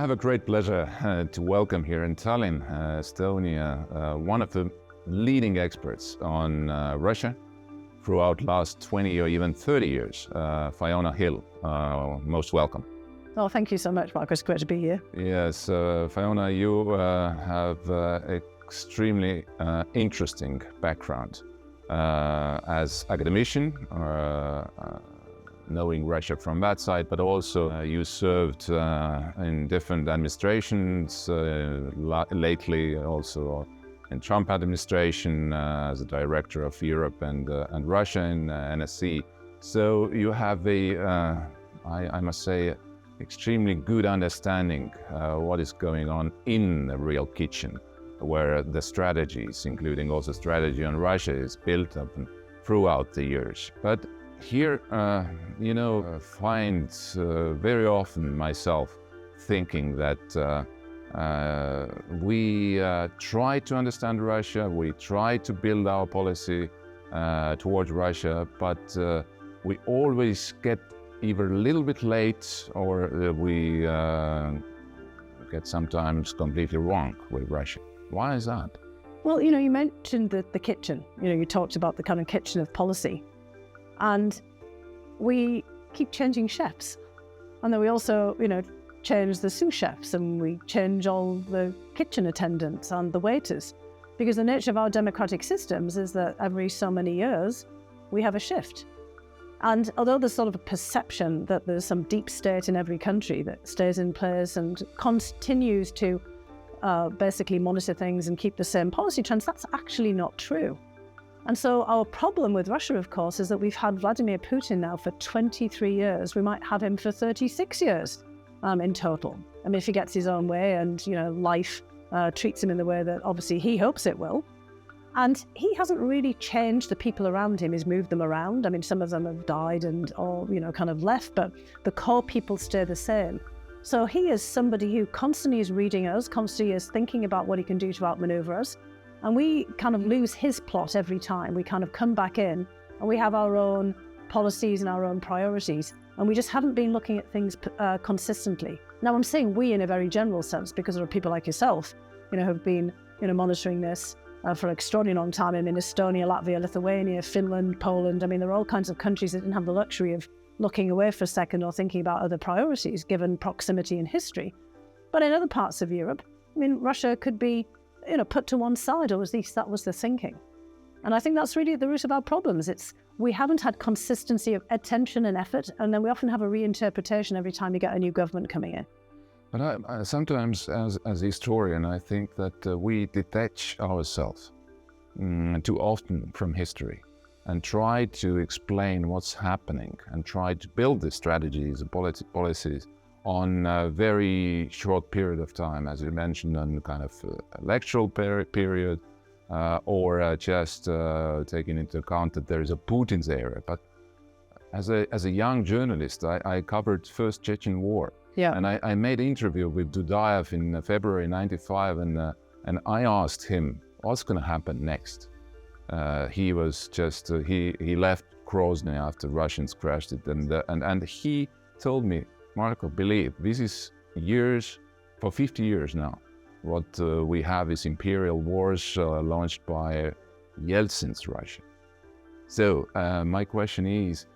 I have a great pleasure to welcome here in Tallinn, Estonia, one of the leading experts on Russia throughout last 20 or even 30 years, Fiona Hill. Most welcome. Oh, thank you so much, Marko. It's great to be here. Yes, Fiona, you have extremely interesting background as academician, knowing Russia from that side, but also you served in different administrations, lately also in Trump administration as a director of Europe and Russia in NSC. So you have I must say, extremely good understanding what is going on in the real kitchen, where the strategies, including also strategy on Russia, is built up throughout the years. But here, find very often myself thinking that we try to understand Russia, we try to build our policy towards Russia, but we always get either a little bit late or we get sometimes completely wrong with Russia. Why is that? Well, you mentioned the kitchen. You talked about the kind of kitchen of policy. And we keep changing chefs. And then we also, change the sous chefs, and we change all the kitchen attendants and the waiters. Because the nature of our democratic systems is that every so many years, we have a shift. And although there's sort of a perception that there's some deep state in every country that stays in place and continues to basically monitor things and keep the same policy trends, that's actually not true. And so our problem with Russia, of course, is that we've had Vladimir Putin now for 23 years. We might have him for 36 years in total. I mean, if he gets his own way and, life treats him in the way that obviously he hopes it will. And he hasn't really changed the people around him. He's moved them around. I mean, some of them have died or kind of left, but the core people stay the same. So he is somebody who constantly is reading us, constantly is thinking about what he can do to outmaneuver us. And we kind of lose his plot every time. We kind of come back in and we have our own policies and our own priorities. And we just haven't been looking at things consistently. Now, I'm saying we in a very general sense, because there are people like yourself, who've been, monitoring this for an extraordinary long time. I mean, Estonia, Latvia, Lithuania, Finland, Poland. I mean, there are all kinds of countries that didn't have the luxury of looking away for a second or thinking about other priorities, given proximity and history. But in other parts of Europe, I mean, Russia could be put to one side, or at least that was the thinking. And I think that's really at the root of our problems. We haven't had consistency of attention and effort, and then we often have a reinterpretation every time you get a new government coming in. But I sometimes, as a historian, I think that we detach ourselves too often from history and try to explain what's happening and try to build the strategies and policies on a very short period of time, as you mentioned, on kind of electoral period, or just taking into account that there is a Putin's era. But as a young journalist, I covered first Chechen War. Yeah. And I made an interview with Dudayev in February '95, and I asked him what's going to happen next. He was just he left Grozny after Russians crashed it, and he told me, Marko, believe this is years, for 50 years now. What we have is imperial wars launched by Yeltsin's Russia. So my question is,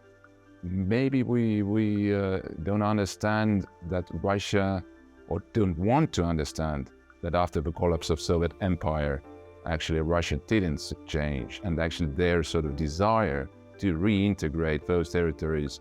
maybe we don't understand that Russia, or don't want to understand that after the collapse of Soviet Empire, actually Russia didn't change, and actually their sort of desire to reintegrate those territories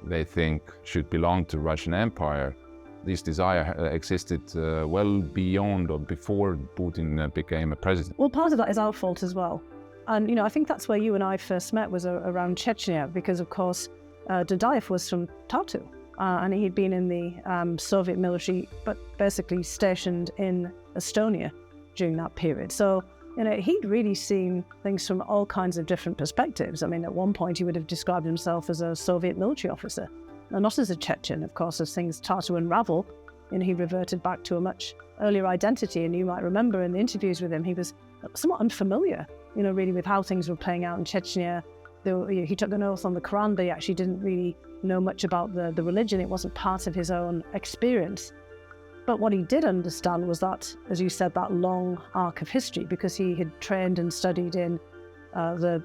they think should belong to Russian Empire. This desire existed well beyond or before Putin became a president. Well, part of that is our fault as well. And, I think that's where you and I first met, was around Chechnya, because, of course, Dudayev was from Tartu, and he'd been in the Soviet military, but basically stationed in Estonia during that period. So, he'd really seen things from all kinds of different perspectives. I mean, at one point, he would have described himself as a Soviet military officer, and not as a Chechen. Of course, as things start to unravel, he reverted back to a much earlier identity. And you might remember in the interviews with him, he was somewhat unfamiliar, really with how things were playing out in Chechnya. He took an oath on the Quran, but he actually didn't really know much about the religion. It wasn't part of his own experience. But what he did understand was that, as you said, that long arc of history, because he had trained and studied in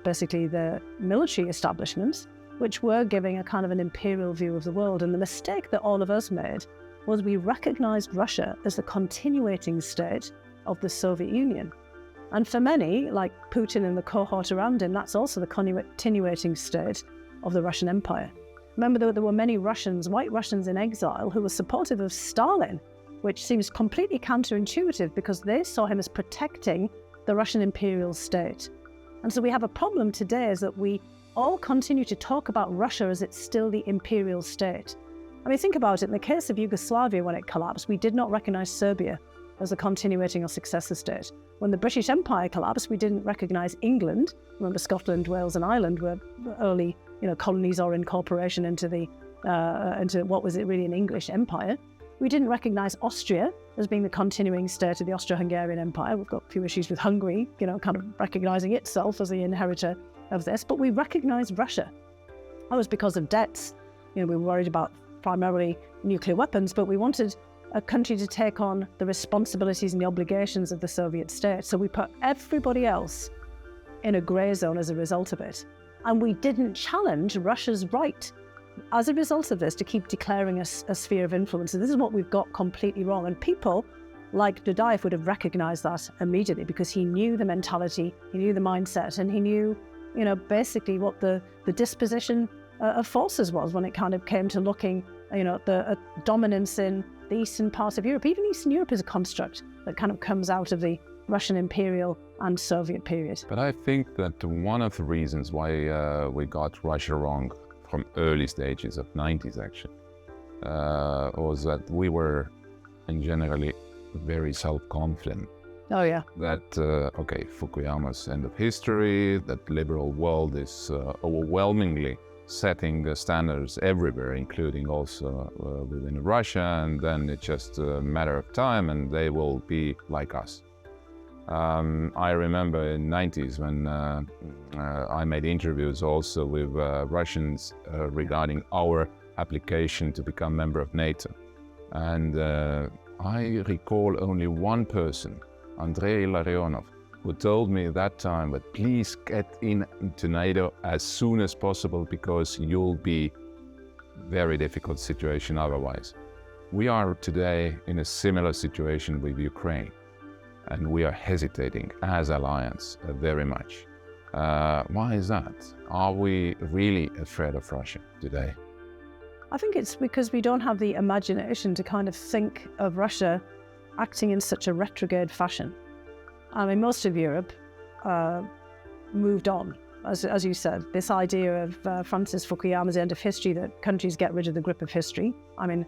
basically the military establishments, which were giving a kind of an imperial view of the world. And the mistake that all of us made was we recognized Russia as the continuating state of the Soviet Union. And for many, like Putin and the cohort around him, that's also the continuating state of the Russian Empire. Remember, there were many Russians, white Russians in exile, who were supportive of Stalin, which seems completely counterintuitive because they saw him as protecting the Russian imperial state. And so we have a problem today is that we all continue to talk about Russia as it's still the imperial state. I mean, think about it. In the case of Yugoslavia, when it collapsed, we did not recognize Serbia as a continuating or successor state. When the British Empire collapsed, we didn't recognize England. Remember, Scotland, Wales, and Ireland were early, colonies or incorporation into what was it really an English empire. We didn't recognize Austria as being the continuing state of the Austro-Hungarian Empire. We've got a few issues with Hungary, kind of recognizing itself as the inheritor of this, but we recognized Russia. That was because of debts. We were worried about primarily nuclear weapons, but we wanted a country to take on the responsibilities and the obligations of the Soviet state. So we put everybody else in a grey zone as a result of it. And we didn't challenge Russia's right, as a result of this, to keep declaring a sphere of influence. And this is what we've got completely wrong. And people like Dudayev would have recognized that immediately because he knew the mentality, he knew the mindset, and he knew, basically what the disposition of forces was when it kind of came to looking, at the dominance in the eastern part of Europe. Even Eastern Europe is a construct that kind of comes out of the Russian imperial and Soviet period. But I think that one of the reasons why we got Russia wrong from early stages of 90s actually was that we were in generally very self-confident. Oh yeah. That, Fukuyama's end of history, that liberal world is overwhelmingly setting standards everywhere, including also within Russia, and then it's just a matter of time and they will be like us. I remember in the 90s when I made interviews also with Russians regarding our application to become member of NATO. And I recall only one person, Andrei Illarionov, who told me at that time that please get into NATO as soon as possible because you'll be very difficult situation otherwise. We are today in a similar situation with Ukraine, and we are hesitating as alliance very much. Why is that? Are we really afraid of Russia today? I think it's because we don't have the imagination to kind of think of Russia acting in such a retrograde fashion. I mean, most of Europe moved on, as you said. This idea of Francis Fukuyama's end of history, that countries get rid of the grip of history. I mean,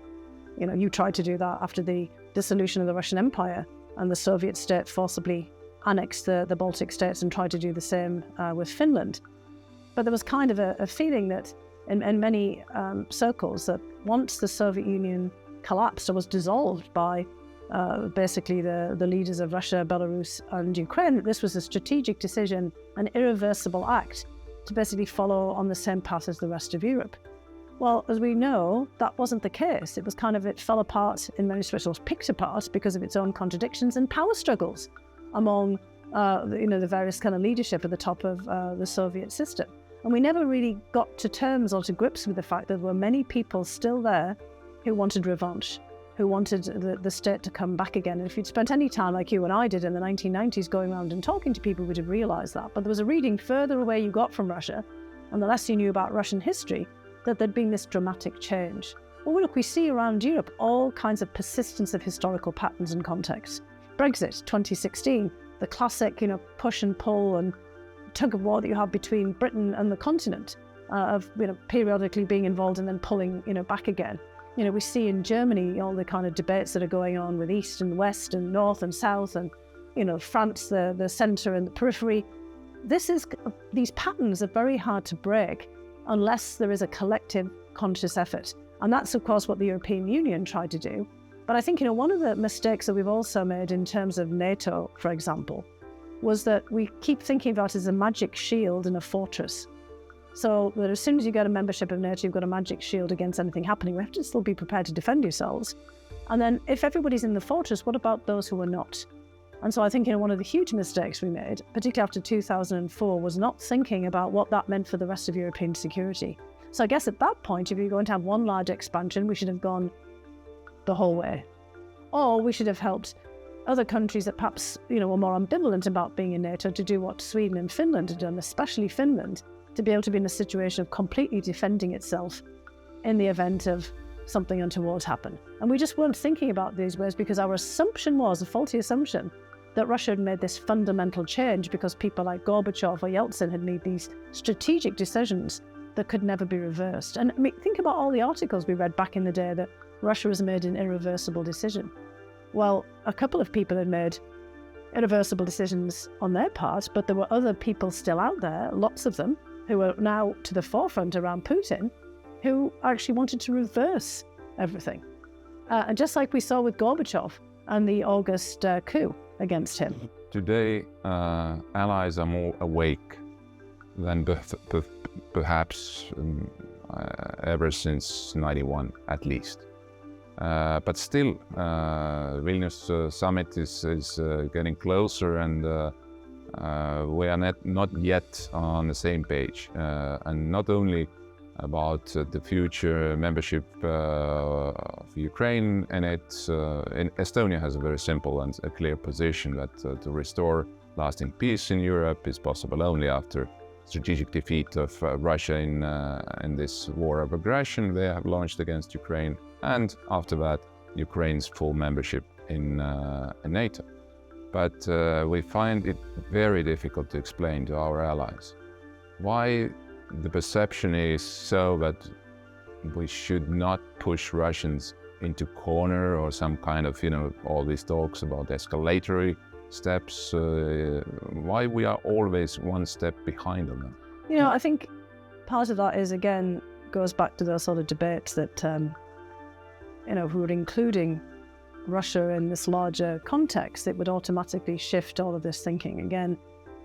you tried to do that after the dissolution of the Russian Empire, and the Soviet state forcibly annexed the Baltic states and tried to do the same with Finland. But there was kind of a feeling that in many circles that once the Soviet Union collapsed or was dissolved by basically the leaders of Russia, Belarus and Ukraine, this was a strategic decision, an irreversible act to basically follow on the same path as the rest of Europe. Well, as we know, that wasn't the case. It was it fell apart in many respects, or picked apart because of its own contradictions and power struggles among the various kind of leadership at the top of the Soviet system. And we never really got to terms or to grips with the fact that there were many people still there who wanted revanche, who wanted the state to come back again. And if you'd spent any time like you and I did in the 1990s going around and talking to people, we'd have realized that. But there was a reading further away you got from Russia, and the less you knew about Russian history, that there'd been this dramatic change. Well, look, we see around Europe all kinds of persistence of historical patterns and contexts. Brexit, 2016, the classic, push and pull and tug of war that you have between Britain and the continent, of periodically being involved and then pulling back again. We see in Germany all the kind of debates that are going on with East and West and North and South, and France, the centre and the periphery. These patterns are very hard to break unless there is a collective conscious effort. And that's, of course, what the European Union tried to do. But I think, one of the mistakes that we've also made in terms of NATO, for example, was that we keep thinking about it as a magic shield and a fortress. So that as soon as you get a membership of NATO, you've got a magic shield against anything happening. We have to still be prepared to defend yourselves. And then if everybody's in the fortress, what about those who are not? And so I think one of the huge mistakes we made, particularly after 2004, was not thinking about what that meant for the rest of European security. So I guess at that point, if you're going to have one large expansion, we should have gone the whole way. Or we should have helped other countries that perhaps, were more ambivalent about being in NATO to do what Sweden and Finland had done, especially Finland, to be able to be in a situation of completely defending itself in the event of something untoward happen. And we just weren't thinking about these ways because our assumption was, a faulty assumption, that Russia had made this fundamental change because people like Gorbachev or Yeltsin had made these strategic decisions that could never be reversed. And think about all the articles we read back in the day that Russia has made an irreversible decision. Well, a couple of people had made irreversible decisions on their part, but there were other people still out there, lots of them, who are now to the forefront around Putin, who actually wanted to reverse everything. And just like we saw with Gorbachev and the August coup against him. Today, allies are more awake than perhaps ever since '91, at least. But still, Vilnius summit is getting closer, and we are not yet on the same page. And not only about the future membership of Ukraine, and Estonia has a very simple and a clear position that to restore lasting peace in Europe is possible only after strategic defeat of Russia in this war of aggression they have launched against Ukraine, and after that Ukraine's full membership in NATO. But we find it very difficult to explain to our allies why the perception is so that we should not push Russians into corner or some kind of, all these talks about escalatory steps, why we are always one step behind on them. I think part of that is, again, goes back to those sort of debates that, if we were including Russia in this larger context, it would automatically shift all of this thinking. Again,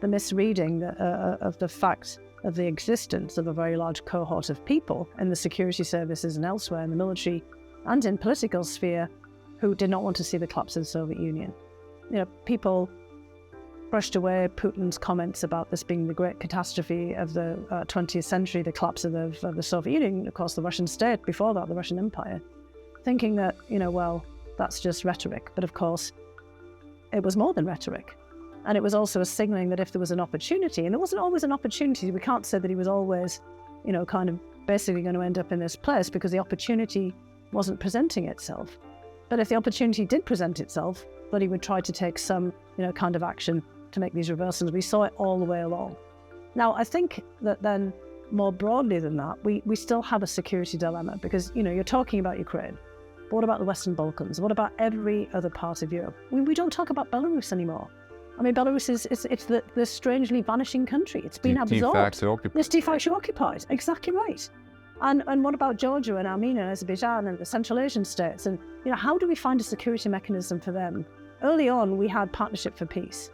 the misreading of the fact of the existence of a very large cohort of people in the security services and elsewhere in the military and in political sphere who did not want to see the collapse of the Soviet Union. People brushed away Putin's comments about this being the great catastrophe of the 20th century, the collapse of the Soviet Union, of course the Russian state, before that the Russian Empire, thinking that, well, that's just rhetoric. But of course, it was more than rhetoric. And it was also a signaling that if there was an opportunity, and there wasn't always an opportunity, we can't say that he was always, kind of basically going to end up in this place because the opportunity wasn't presenting itself. But if the opportunity did present itself, that he would try to take some, kind of action to make these reversals. We saw it all the way along. Now, I think that then more broadly than that, we still have a security dilemma because, you're talking about Ukraine. But what about the Western Balkans? What about every other part of Europe? We don't talk about Belarus anymore. I mean, Belarus it's the strangely vanishing country. It's been absorbed. De facto occupied. It's de facto occupied. Exactly right. And what about Georgia and Armenia and Azerbaijan and the Central Asian states? And how do we find a security mechanism for them? Early on, we had Partnership for Peace,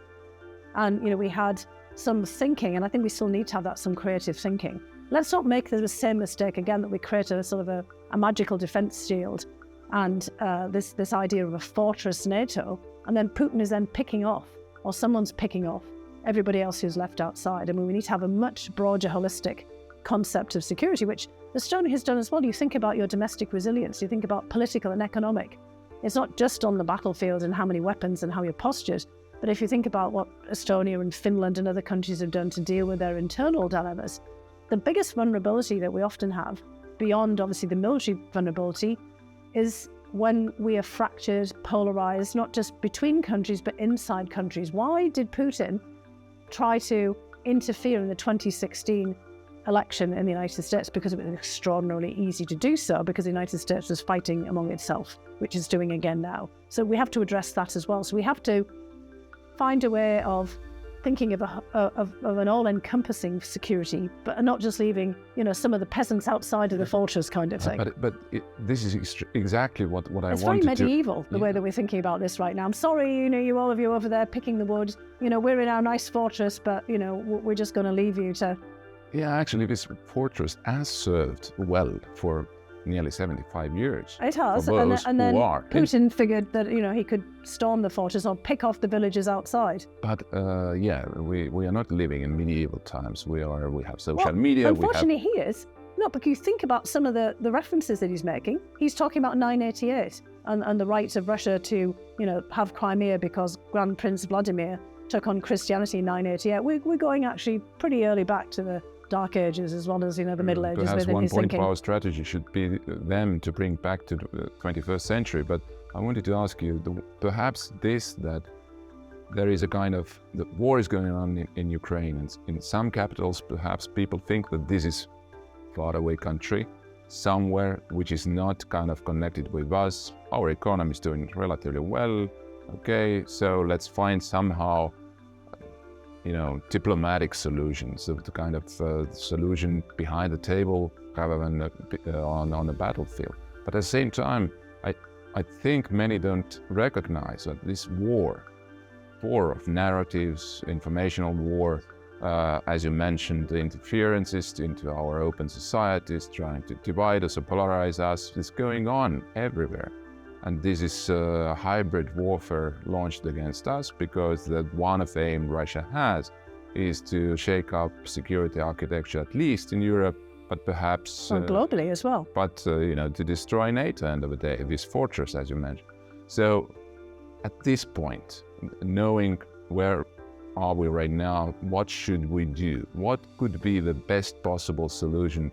and we had some thinking, and I think we still need to have that, some creative thinking. Let's not make the same mistake again that we create a sort of a magical defense shield and this idea of a fortress NATO, and then Putin is then picking off, or someone's picking off everybody else who's left outside. I mean, we need to have a much broader, holistic concept of security, which Estonia has done as well. You think about your domestic resilience, you think about political and economic. It's not just on the battlefield and how many weapons and how you're postured, but if you think about what Estonia and Finland and other countries have done to deal with their internal dilemmas, the biggest vulnerability that we often have, beyond obviously the military vulnerability, is when we are fractured, polarized, not just between countries, but inside countries. Why did Putin try to interfere in the 2016 election in the United States? Because it was extraordinarily easy to do so, because the United States was fighting among itself, which it's doing again now. So we have to address that as well. So we have to find a way of thinking of an all-encompassing security, but not just leaving, some of the peasants outside of the fortress kind of thing. But this is exactly what I wanted to do. It's very medieval, the way that we're thinking about this right now. I'm sorry, you all of you over there picking the wood, we're in our nice fortress, but, we're just going to leave you to... Yeah, actually, this fortress has served well for nearly 75 years. It has, for and those then who are. Putin figured that he could storm the fortress or pick off the villagers outside. But we are not living in medieval times. We have social media. Unfortunately, he is. No, but you think about some of the references that he's making. He's talking about 988 and the right of Russia to have Crimea because Grand Prince Vladimir took on Christianity in 988. We're going actually pretty early back to the Dark Ages as well as the Middle Ages. Perhaps within one his point thinking. of our strategy should be them to bring back to the 21st century. But I wanted to ask you, perhaps that there is a kind of, the war is going on in Ukraine, and in some capitals perhaps people think that this is faraway country, somewhere which is not kind of connected with us. Our economy is doing relatively well. Okay, so let's find somehow diplomatic solutions of the kind of solution behind the table rather than on the battlefield. But at the same time, I think many don't recognize that this war of narratives, informational war, as you mentioned, the interferences into our open societies, trying to divide us or polarize us, is going on everywhere. And this is a hybrid warfare launched against us because the one of the aim Russia has is to shake up security architecture, at least in Europe, but perhaps globally as well. But to destroy NATO end of the day, this fortress, as you mentioned. So at this point, knowing where are we right now, what should we do? What could be the best possible solution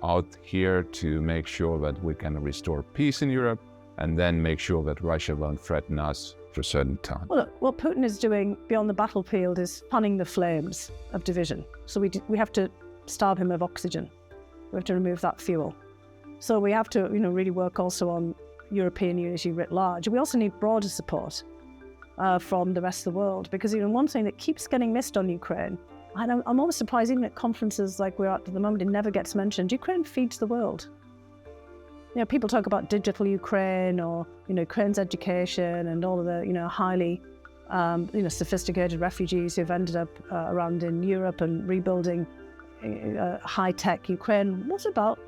out here to make sure that we can restore peace in Europe and then make sure that Russia won't threaten us for a certain time? Well, look, what Putin is doing beyond the battlefield is fanning the flames of division. So we have to starve him of oxygen. We have to remove that fuel. So we have to really work also on European unity writ large. We also need broader support from the rest of the world, because one thing that keeps getting missed on Ukraine, and I'm always surprised even at conferences like we're at the moment, it never gets mentioned. Ukraine feeds the world. People talk about digital Ukraine or Ukraine's education and all of the highly sophisticated refugees who've ended up around in Europe and rebuilding high-tech Ukraine. What about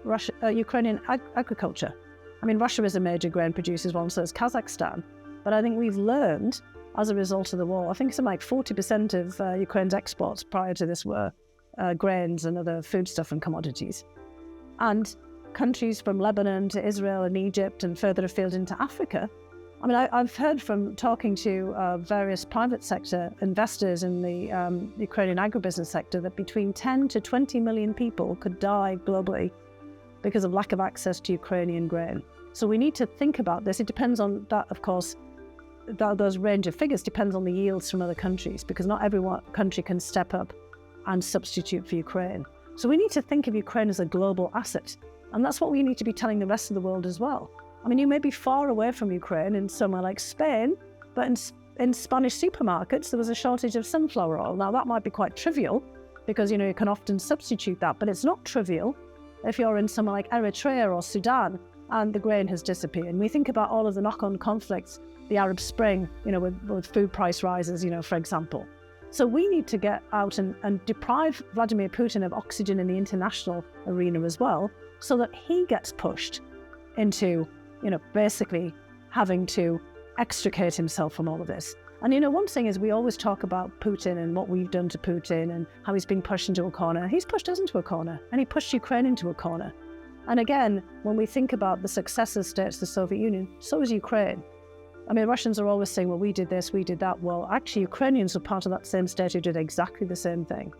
Ukrainian agriculture? I mean, Russia is a major grain producer as well, and so is Kazakhstan. But I think we've learned as a result of the war, I think something like 40% of Ukraine's exports prior to this were grains and other foodstuff and commodities. And countries from Lebanon to Israel and Egypt and further afield into Africa. I mean, I've heard from talking to various private sector investors in the Ukrainian agribusiness sector that between 10 to 20 million people could die globally because of lack of access to Ukrainian grain. So we need to think about this. It depends on that, of course, those range of figures depends on the yields from other countries, because not every country can step up and substitute for Ukraine. So we need to think of Ukraine as a global asset. And that's what we need to be telling the rest of the world as well. I mean, you may be far away from Ukraine in somewhere like Spain, but in Spanish supermarkets, there was a shortage of sunflower oil. Now, that might be quite trivial because, you can often substitute that, but it's not trivial if you're in somewhere like Eritrea or Sudan and the grain has disappeared. And we think about all of the knock-on conflicts, the Arab Spring, with food price rises, for example. So we need to get out and deprive Vladimir Putin of oxygen in the international arena as well, so that he gets pushed into, basically having to extricate himself from all of this. And, one thing is we always talk about Putin and what we've done to Putin and how he's being pushed into a corner. He's pushed us into a corner, and he pushed Ukraine into a corner. And again, when we think about the successor states of the Soviet Union, so is Ukraine. I mean, Russians are always saying, well, we did this, we did that. Well, actually, Ukrainians were part of that same state who did exactly the same thing.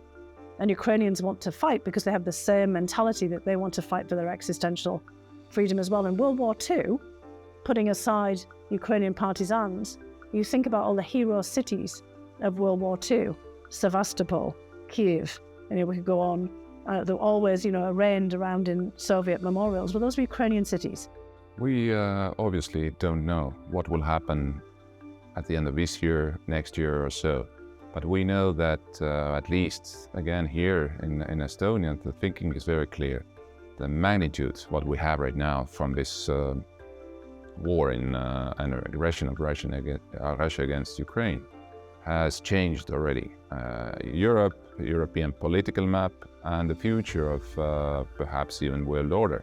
And Ukrainians want to fight because they have the same mentality that they want to fight for their existential freedom as well. In World War II, putting aside Ukrainian partisans, you think about all the hero cities of World War II, Sevastopol, Kiev, and we could go on. They're always, arraigned around in Soviet memorials. Well, those were Ukrainian cities. We obviously don't know what will happen at the end of this year, next year or so. But we know that at least, again, here in Estonia, the thinking is very clear. The magnitude, what we have right now from this war and aggression of Russia against Ukraine, has changed already. European political map, and the future of perhaps even world order.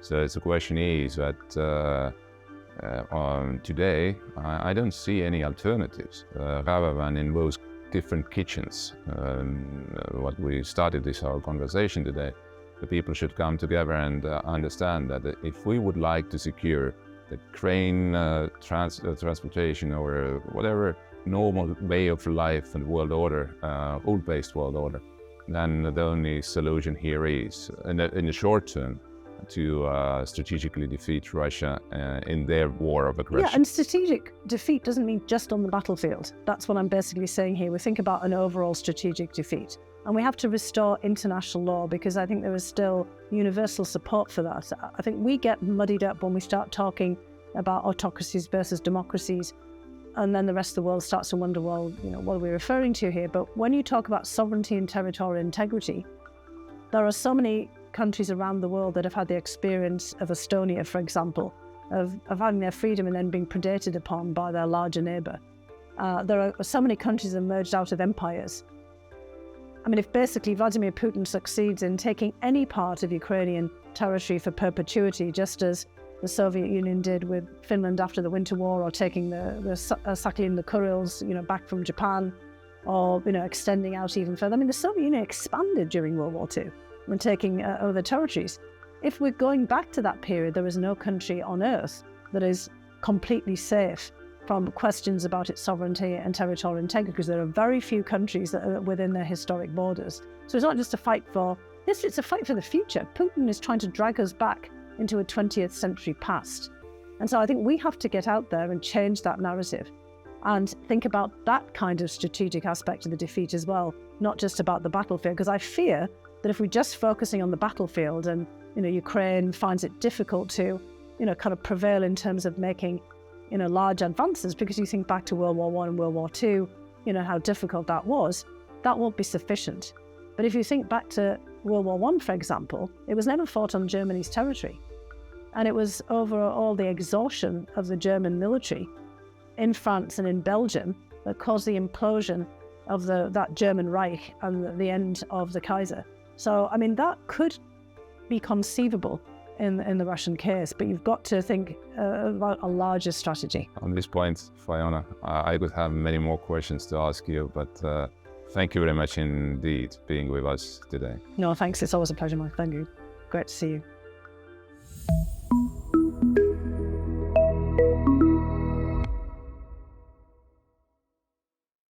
So the question is that today I don't see any alternatives rather than in those different kitchens. What we started this our conversation today, the people should come together and understand that if we would like to secure the train transportation or whatever normal way of life and world order, rule-based world order, then the only solution here is, in the short term, to strategically defeat Russia in their war of aggression. Yeah, and strategic defeat doesn't mean just on the battlefield. That's what I'm basically saying here. We think about an overall strategic defeat. And we have to restore international law, because I think there is still universal support for that. I think we get muddied up when we start talking about autocracies versus democracies, and then the rest of the world starts to wonder, well, what are we referring to here? But when you talk about sovereignty and territorial integrity, there are so many countries around the world that have had the experience of Estonia, for example, of having their freedom and then being predated upon by their larger neighbour. There are so many countries that emerged out of empires. I mean, if basically Vladimir Putin succeeds in taking any part of Ukrainian territory for perpetuity, just as the Soviet Union did with Finland after the Winter War, or taking Sakhalin, the Kurils, back from Japan, or extending out even further. I mean, the Soviet Union expanded during World War II when taking over territories. If we're going back to that period, there is no country on earth that is completely safe from questions about its sovereignty and territorial integrity, because there are very few countries that are within their historic borders. So it's not just a fight for this, it's a fight for the future. Putin is trying to drag us back into a 20th century past. And so I think we have to get out there and change that narrative and think about that kind of strategic aspect of the defeat as well, not just about the battlefield. Because I fear that if we're just focusing on the battlefield and Ukraine finds it difficult to kind of prevail in terms of making large advances, because you think back to World War I and World War II, how difficult that was, that won't be sufficient. But if you think back to World War I, for example, it was never fought on Germany's territory. And it was overall the exhaustion of the German military in France and in Belgium that caused the implosion of that German Reich and the end of the Kaiser. So, I mean, that could be conceivable in the Russian case, but you've got to think about a larger strategy. On this point, Fiona, I could have many more questions to ask you, but thank you very much indeed being with us today. No, thanks. It's always a pleasure, Mike. Thank you. Great to see you.